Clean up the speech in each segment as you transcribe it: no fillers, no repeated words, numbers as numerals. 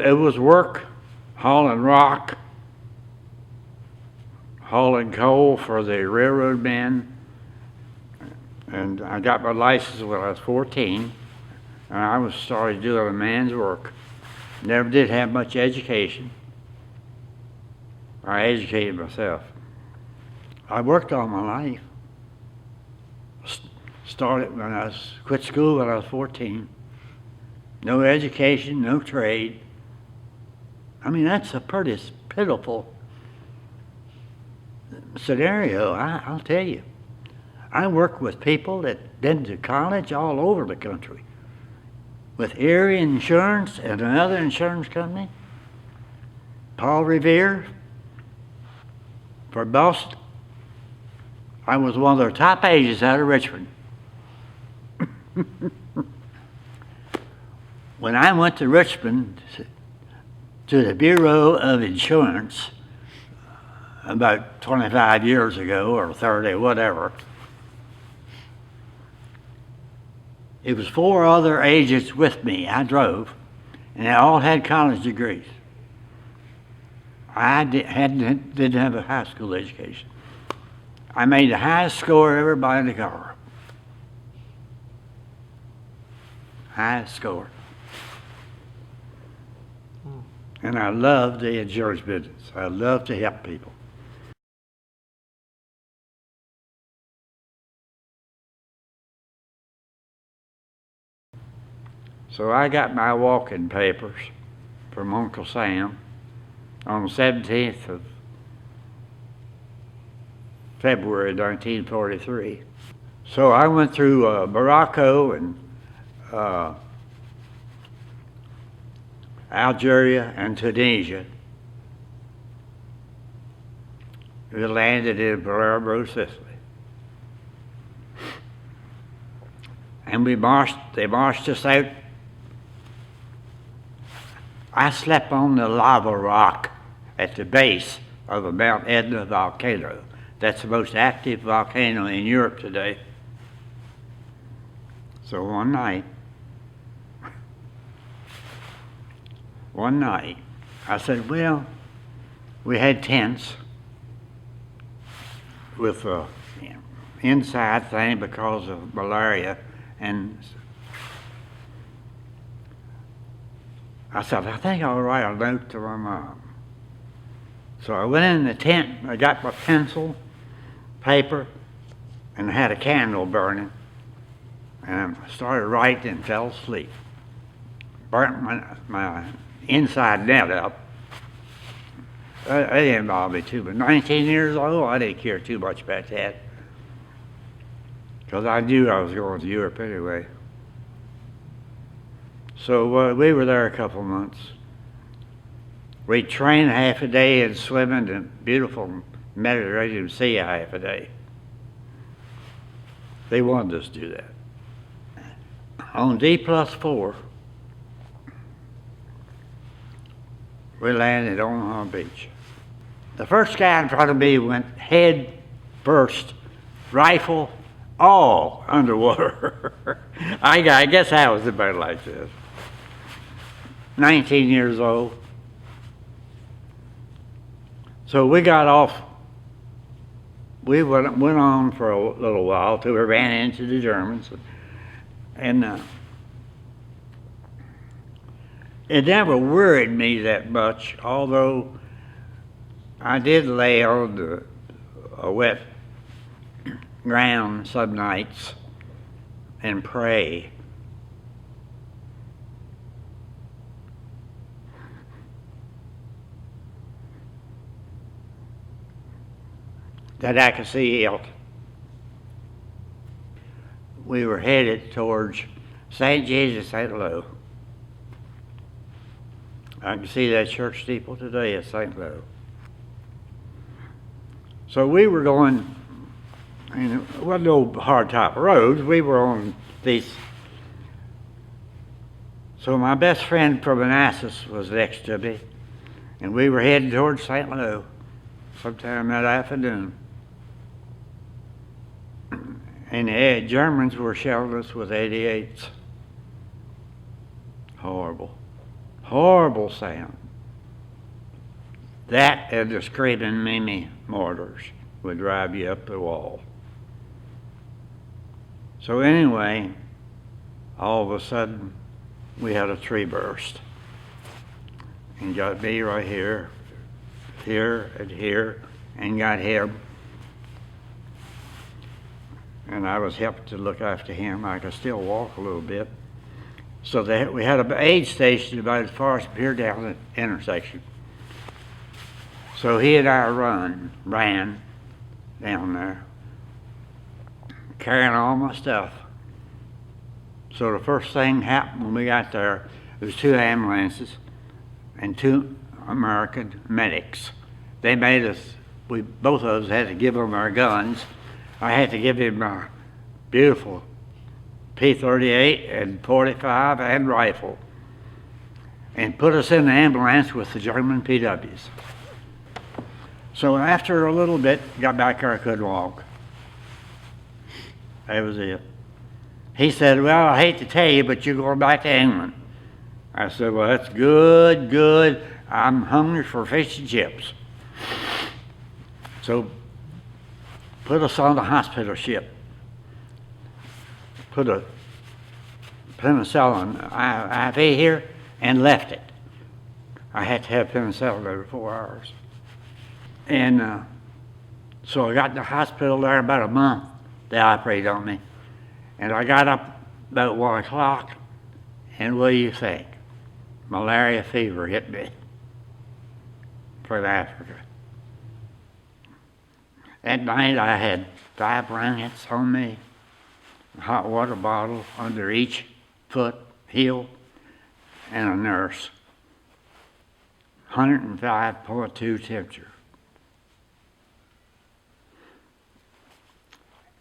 it was work, hauling rock, hauling coal for the railroad men. And I got my license when I was 14, and I started doing a man's work. Never did have much education. I educated myself. I worked all my life. Started when I quit school when I was 14. No education, no trade. I mean, that's a pretty pitiful scenario, I'll tell you. I worked with people that been to college all over the country. With Erie Insurance and another insurance company, Paul Revere, for Boston. I was one of their top agents out of Richmond. When I went to Richmond to the Bureau of Insurance about 25 years ago, or 30, whatever, it was 4 other agents with me. I drove, and they all had college degrees. I didn't have a high school education. I made the highest score of everybody in the car. Highest score. And I love the insurance business. I love to help people. So I got my walking papers from Uncle Sam on the 17th of February 1943. So I went through Morocco and Algeria and Tunisia. We landed in Palermo, Sicily. And they marched us out. I slept on the lava rock at the base of the Mount Etna volcano. That's the most active volcano in Europe today. So one night, I said, well, we had tents with an inside thing because of malaria, and I said, I think I'll write a note to my mom. So I went in the tent, I got my pencil, paper, and I had a candle burning, and I started writing and fell asleep. Burnt my inside net up. It didn't bother me too, but 19 years old, I didn't care too much about that, because I knew I was going to Europe anyway. So we were there a couple months. We trained half a day in swimming in beautiful Mediterranean Sea half a day. They wanted us to do that. On D+4, we landed on Omaha Beach. The first guy in front of me went head first, rifle, all underwater. I guess I was about like this. 19 years old. So we got off. We went on for a little while till we ran into the Germans. And it never worried me that much, although I did lay on a wet ground some nights and pray. That I could see it. We were headed towards St. Jesus, St. Louis. I can see that church steeple today at St. Louis. So we were going, and it wasn't no hard top roads, we were on these. So my best friend from Manassas was next to me, and we were heading towards St. Louis sometime that afternoon. And the Germans were shelling us with 88s. Horrible. Horrible sound. That and the screaming Mimi mortars would drive you up the wall. So anyway, all of a sudden, we had a tree burst. And got me right here, and got him. And I was helped to look after him. I could still walk a little bit. So we had an aid station about as far as here down the intersection. So he and I ran down there, carrying all my stuff. So the first thing happened when we got there, there was 2 ambulances and 2 American medics. They made us, both of us had to give them our guns. I had to give him my beautiful P-38 and .45 and rifle, and put us in the ambulance with the German PWs. So after a little bit, got back there, I couldn't walk. That was it. He said, well, I hate to tell you, but you're going back to England. I said, well, that's good. I'm hungry for fish and chips. So put us on the hospital ship. Put a penicillin IV here and left it. I had to have penicillin every 4 hours. And so I got in the hospital there about a month. They operated on me. And I got up about 1 o'clock, and what do you think? Malaria fever hit me from Africa. At night I had 5 blankets on me, a hot water bottle under each foot, heel, and a nurse. 105.2 temperature.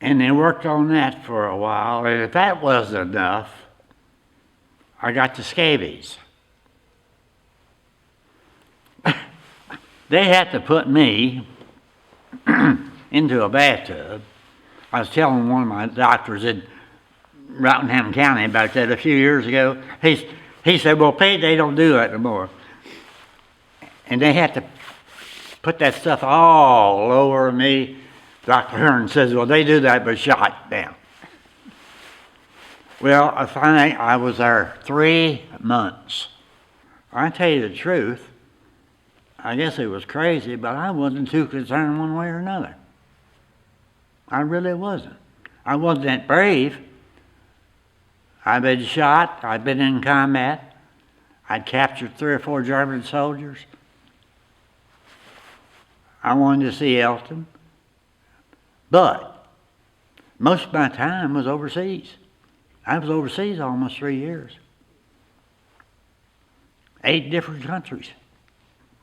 And they worked on that for a while, and if that wasn't enough, I got the scabies. They had to put me into a bathtub. I was telling one of my doctors in Rockingham County about that a few years ago. He said, well, Pete, they don't do that anymore. And they had to put that stuff all over me. Dr. Hearn says, well, they do that, but shot down. Well, finally, I was there 3 months. I tell you the truth, I guess it was crazy, but I wasn't too concerned one way or another. I really wasn't. I wasn't that brave. I'd been shot. I'd been in combat. I'd captured 3 or 4 German soldiers. I wanted to see Elton. But most of my time was overseas. I was overseas almost 3 years. 8 different countries.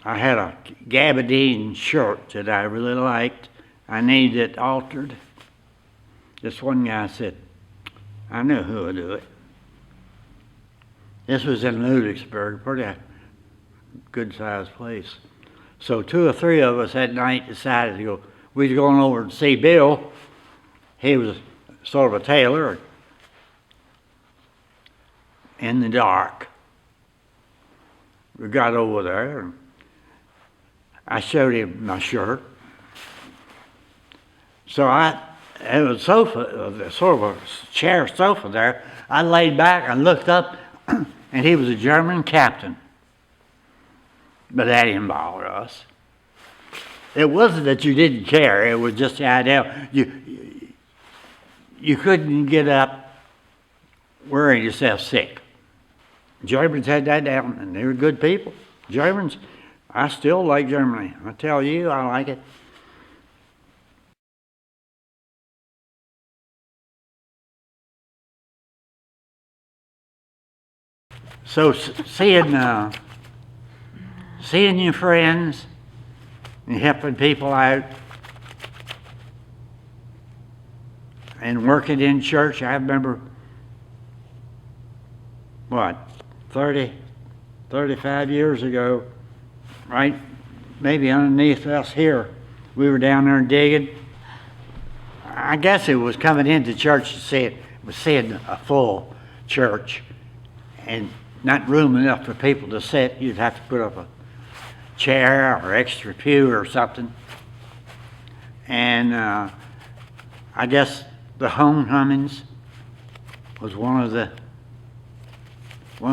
I had a gabardine shirt that I really liked. I needed it altered. This one guy said, I knew who would do it. This was in Ludwigsburg, pretty good-sized place. So 2 or 3 of us that night decided to go. We was going over to see Bill. He was sort of a tailor in the dark. We got over there, and I showed him my shirt. So it was sofa, sort of a chair sofa there. I laid back and looked up, and he was a German captain. But that didn't bother us. It wasn't that you didn't care. It was just the idea you couldn't get up worrying yourself sick. Germans had that down, and they were good people. Germans, I still like Germany. I tell you, I like it. So seeing your friends and helping people out and working in church, I remember, 35 years ago, right, maybe underneath us here, we were down there digging. I guess it was coming into church to see it, was seeing a full church. And not room enough for people to sit. You'd have to put up a chair or extra pew or something. And I guess the homecomings was one of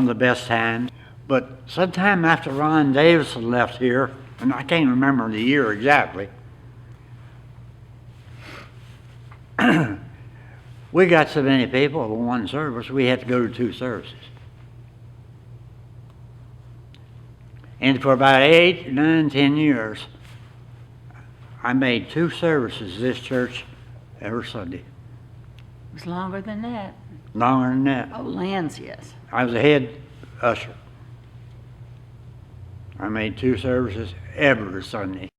the best times. But sometime after Ron Davison left here, and I can't remember the year exactly, we got so many people in one service, we had to go to 2 services. And for about 8, 9, 10 years, I made 2 services this church every Sunday. It was longer than that. Longer than that. Oh, Lance, yes. I was a head usher. I made 2 services every Sunday.